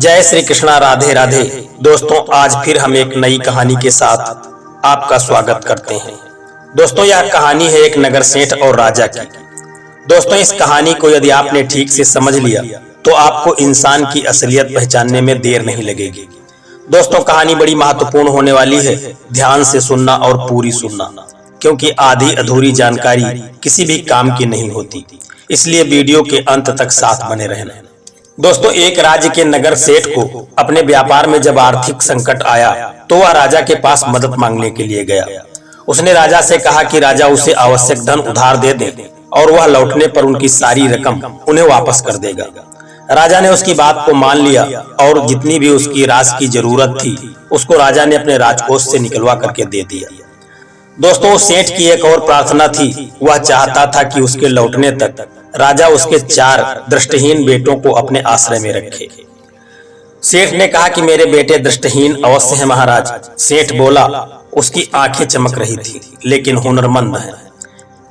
जय श्री कृष्णा, राधे राधे। दोस्तों, आज फिर हम एक नई कहानी के साथ आपका स्वागत करते हैं। दोस्तों, यह कहानी है एक नगर सेठ और राजा की। दोस्तों, इस कहानी को यदि आपने ठीक से समझ लिया तो आपको इंसान की असलियत पहचानने में देर नहीं लगेगी। दोस्तों, कहानी बड़ी महत्वपूर्ण होने वाली है। ध्यान से सुनना और पूरी सुनना, क्योंकि आधी अधूरी जानकारी किसी भी काम की नहीं होती। इसलिए वीडियो के अंत तक साथ बने रहना। दोस्तों, एक राज्य के नगर सेठ को अपने व्यापार में जब आर्थिक संकट आया तो वह राजा के पास मदद मांगने के लिए गया। उसने राजा से कहा कि राजा उसे आवश्यक धन उधार दे दे और वह लौटने पर उनकी सारी रकम उन्हें वापस कर देगा। राजा ने उसकी बात को मान लिया और जितनी भी उसकी राशि की जरूरत थी उसको राजा ने अपने राजकोष से निकलवा करके दे दिया। दोस्तों, सेठ की एक और प्रार्थना थी। वह चाहता था कि उसके लौटने तक राजा उसके 4 दृष्टिहीन बेटों को अपने आश्रय में रखे। सेठ ने कहा कि मेरे बेटे दृष्टिहीन अवश्य हैं महाराज। सेठ बोला, उसकी आंखें चमक रही थी लेकिन हुनरमंद है।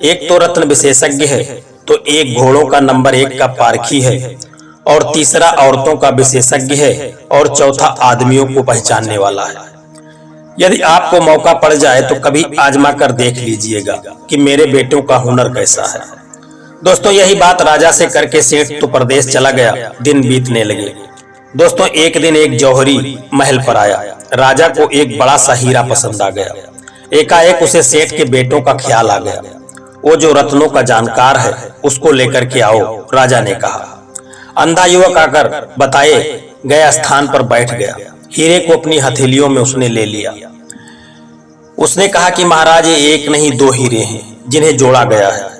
एक तो रत्न विशेषज्ञ है, तो एक घोड़ों का नंबर 1 का पारखी है, और तीसरा औरतों का विशेषज्ञ है, और चौथा आदमियों को पहचानने वाला है। यदि आपको मौका पड़ जाए तो कभी आजमा कर देख लीजिएगा कि मेरे बेटों का हुनर कैसा है। दोस्तों, यही बात राजा से करके सेठ तो प्रदेश चला गया। दिन बीतने लगे। दोस्तों, एक दिन एक जौहरी महल पर आया। राजा को एक बड़ा सा हीरा पसंद आ गया। एकाएक उसे सेठ के बेटों का ख्याल आ गया। वो जो रत्नों का जानकार है उसको लेकर के आओ, राजा ने कहा। अंधा युवक आकर बताए गए स्थान पर बैठ गया। हीरे को अपनी हथेलियों में उसने ले लिया। उसने कहा कि महाराज, ये एक नहीं 2 हीरे हैं जिन्हें जोड़ा गया है।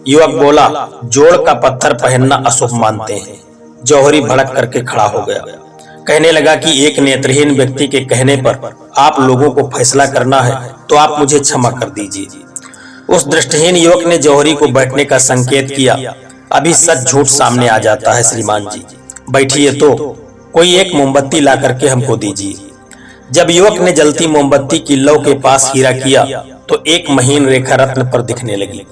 युवक बोला, जोड़ का पत्थर पहनना अशुभ मानते हैं। जौहरी भड़क करके खड़ा हो गया। कहने लगा कि एक नेत्रहीन व्यक्ति के कहने पर आप लोगों को फैसला करना है तो आप मुझे क्षमा कर दीजिए। उस दृष्टिहीन युवक ने जौहरी को बैठने का संकेत किया। अभी सच झूठ सामने आ जाता है श्रीमान जी, बैठिए तो कोई एक मोमबत्ती ला करके हमको दीजिए। जब युवक ने जलती मोमबत्ती की लौ के पास हीरा किया तो एक महीन रेखा रत्न पर दिखने लगी।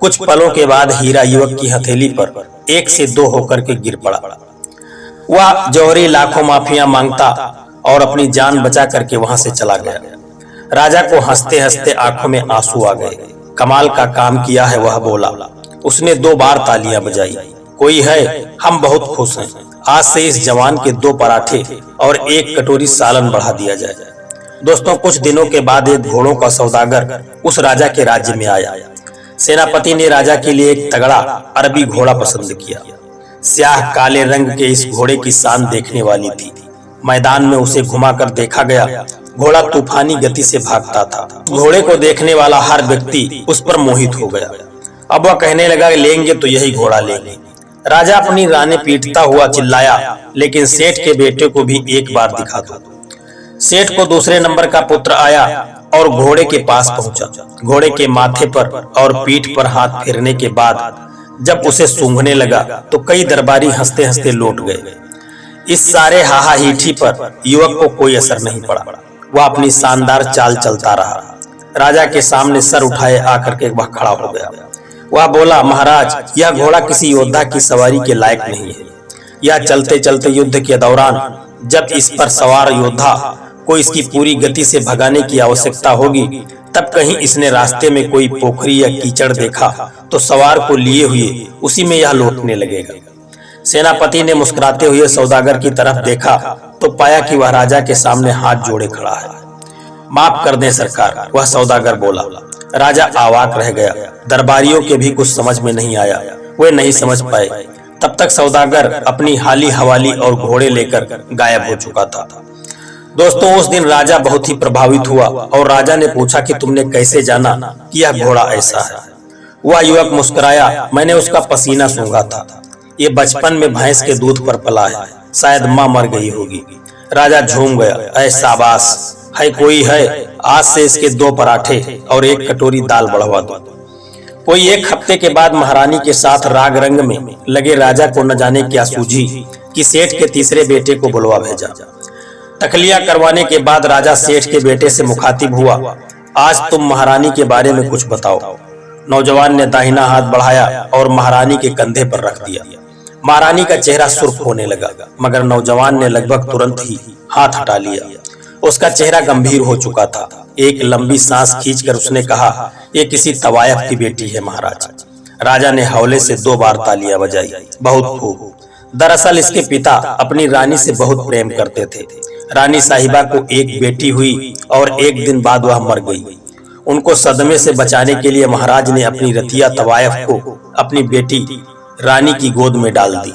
कुछ पलों के बाद हीरा युवक की हथेली पर 1 से 2 होकर के गिर पड़ा। वह जौहरी लाखों माफियां मांगता और अपनी जान बचा करके वहां से चला गया। राजा को हंसते हंसते आंखों में आंसू आ गए। कमाल का काम किया है, वह बोला। उसने 2 बार तालियां बजाई। कोई है, हम बहुत खुश हैं। आज से इस जवान के 2 पराठे और 1 कटोरी सालन बढ़ा दिया जाए। दोस्तों, कुछ दिनों के बाद एक घोड़ों का सौदागर उस राजा के राज्य में आया। सेनापति ने राजा के लिए एक तगड़ा अरबी घोड़ा पसंद किया। स्याह काले रंग के इस घोड़े की शान देखने वाली थी। मैदान में उसे घुमाकर देखा गया। घोड़ा तूफानी गति से भागता था। घोड़े को देखने वाला हर व्यक्ति उस पर मोहित हो गया। अब वह कहने लगा, लेंगे तो यही घोड़ा लेंगे। राजा अपनी रानी पीटता हुआ चिल्लाया, लेकिन सेठ के बेटे को भी एक बार दिखा दो। सेठ को दूसरे नंबर का पुत्र आया और घोड़े के पास पहुंचा। घोड़े के माथे पर और पीठ पर हाथ फेरने के बाद जब उसे सूंघने लगा तो कई दरबारी हंसते हंसते लौट गए। इस सारे हाहाहीठी पर युवक को कोई असर नहीं पड़ा। वह अपनी शानदार चाल चलता रहा। राजा के सामने सर उठाए आकर के वह खड़ा हो गया। वह बोला, महाराज, यह घोड़ा किसी योद्धा की सवारी के लायक नहीं है। यह चलते चलते युद्ध के दौरान जब इस पर सवार योद्धा को इसकी पूरी गति से भगाने की आवश्यकता होगी, तब कहीं इसने रास्ते में कोई पोखरी या कीचड़ देखा तो सवार को लिए हुए उसी में यह लौटने लगेगा। सेनापति ने मुस्कुराते हुए सौदागर की तरफ देखा तो पाया कि वह राजा के सामने हाथ जोड़े खड़ा है। माफ कर दें सरकार, वह सौदागर बोला। राजा अवाक रह गया। दरबारियों के भी कुछ समझ में नहीं आया। वे नहीं समझ पाए। तब तक सौदागर अपनी हाली हवाली और घोड़े लेकर गायब हो चुका था। दोस्तों, उस दिन राजा बहुत ही प्रभावित हुआ और राजा ने पूछा कि तुमने कैसे जाना कि यह घोड़ा ऐसा है। वह युवक मुस्कुराया, मैंने उसका पसीना सूंघा था। ये बचपन में भैंस के दूध पर पला है, शायद मां मर गई होगी। राजा झूम गया। ऐ शाबाश, है कोई है, आज से इसके 2 पराठे और 1 कटोरी दाल बढ़वा दो। कोई 1 हफ्ते के बाद महारानी के साथ राग रंग में लगे राजा को न जाने क्या सूझी कि सेठ के तीसरे बेटे को बुलवा भेजा। तकलिया करवाने के बाद राजा सेठ के बेटे से मुखातिब हुआ, आज तुम महारानी के बारे में कुछ बताओ। नौजवान ने दाहिना हाथ बढ़ाया और महारानी के कंधे पर रख दिया। महारानी का चेहरा सुर्ख होने लगा, मगर नौजवान ने लगभग तुरंत ही हाथ हटा लिया। उसका चेहरा गंभीर हो चुका था। एक लंबी सांस खींचकर उसने कहा, ये किसी तवायफ की बेटी है महाराज। राजा ने हौले से 2 बार तालियां बजाई। बहुत खूब। दरअसल इसके पिता अपनी रानी से बहुत प्रेम करते थे। रानी साहिबा को एक बेटी हुई और एक दिन बाद वह मर गई। उनको सदमे से बचाने के लिए महाराज ने अपनी रतिया तवायफ को अपनी बेटी रानी की गोद में डाल दी।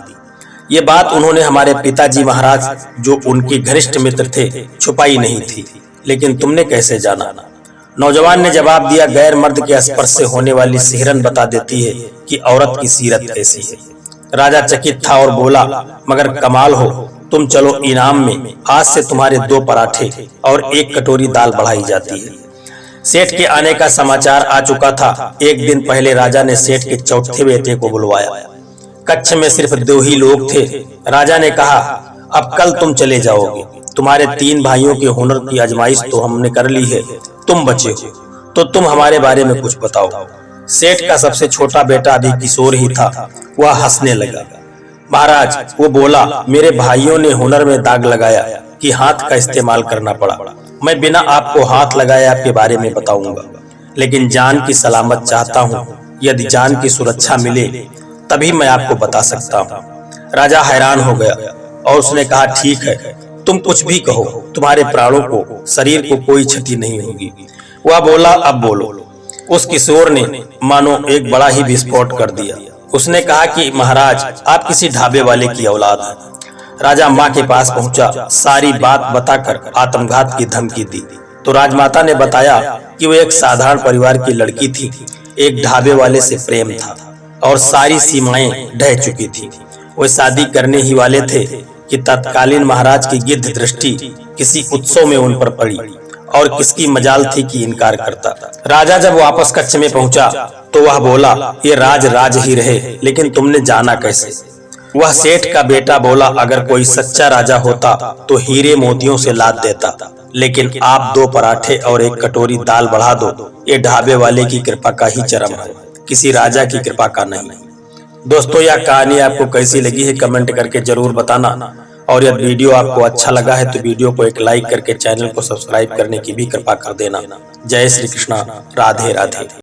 ये बात उन्होंने हमारे पिताजी महाराज, जो उनके घनिष्ठ मित्र थे, छुपाई नहीं थी। लेकिन तुमने कैसे जाना? नौजवान ने जवाब दिया, गैर मर्द के स्पर्श से होने वाली सिहरन बता देती है कि औरत की सीरत कैसी है। राजा चकित था और बोला, मगर कमाल हो, तुम चलो, इनाम में आज से तुम्हारे 2 पराठे और 1 कटोरी दाल बढ़ाई जाती है। सेठ के आने का समाचार आ चुका था। एक दिन पहले राजा ने सेठ के चौथे बेटे को बुलवाया। कक्ष में सिर्फ 2 ही लोग थे। राजा ने कहा, अब कल तुम चले जाओगे। तुम्हारे 3 भाइयों के हुनर की आजमाइश तो हमने कर ली है, तुम बचे हो, तो तुम हमारे बारे में कुछ बताओ। सेठ का सबसे छोटा बेटा अभी किशोर ही था। वह हंसने लगा। महाराज, वो बोला, मेरे भाइयों ने हुनर में दाग लगाया कि हाथ का इस्तेमाल करना पड़ा। मैं बिना आपको हाथ लगाए आपके बारे में बताऊंगा, लेकिन जान की सलामत चाहता हूँ। यदि जान की सुरक्षा मिले तभी मैं आपको बता सकता हूँ। राजा हैरान हो गया और उसने कहा, ठीक है, तुम कुछ भी कहो, तुम्हारे प्राणों को, शरीर को कोई क्षति नहीं होगी। वह बोला, अब बोलो। उस किशोर ने मानो एक बड़ा ही विस्फोट कर दिया। उसने कहा कि महाराज, आप किसी ढाबे वाले की औलाद हैं। राजा माँ के पास पहुंचा, सारी बात बताकर आत्मघात की धमकी दी। तो राजमाता ने बताया कि वो एक साधारण परिवार की लड़की थी। एक ढाबे वाले से प्रेम था और सारी सीमाएं ढह चुकी थी। वे शादी करने ही वाले थे कि तत्कालीन महाराज की गिद्ध दृष्टि किसी उत्सव में उन पर पड़ी और किसकी मजाल थी कि इनकार करता। राजा जब वापस कक्ष में पहुंचा तो वह बोला, ये राज ही रहे, लेकिन तुमने जाना कैसे? वह सेठ का बेटा बोला, अगर कोई सच्चा राजा होता तो हीरे मोतियों से लाद देता, लेकिन आप 2 पराठे और 1 कटोरी दाल बढ़ा दो। ये ढाबे वाले की कृपा का ही चरम है, किसी राजा की कृपा का नहीं। दोस्तों, यह कहानी आपको कैसी लगी है कमेंट करके जरूर बताना, और यदि वीडियो आपको अच्छा लगा है तो वीडियो को एक लाइक करके चैनल को सब्सक्राइब करने की भी कृपा कर देना। जय श्री कृष्णा, राधे राधे।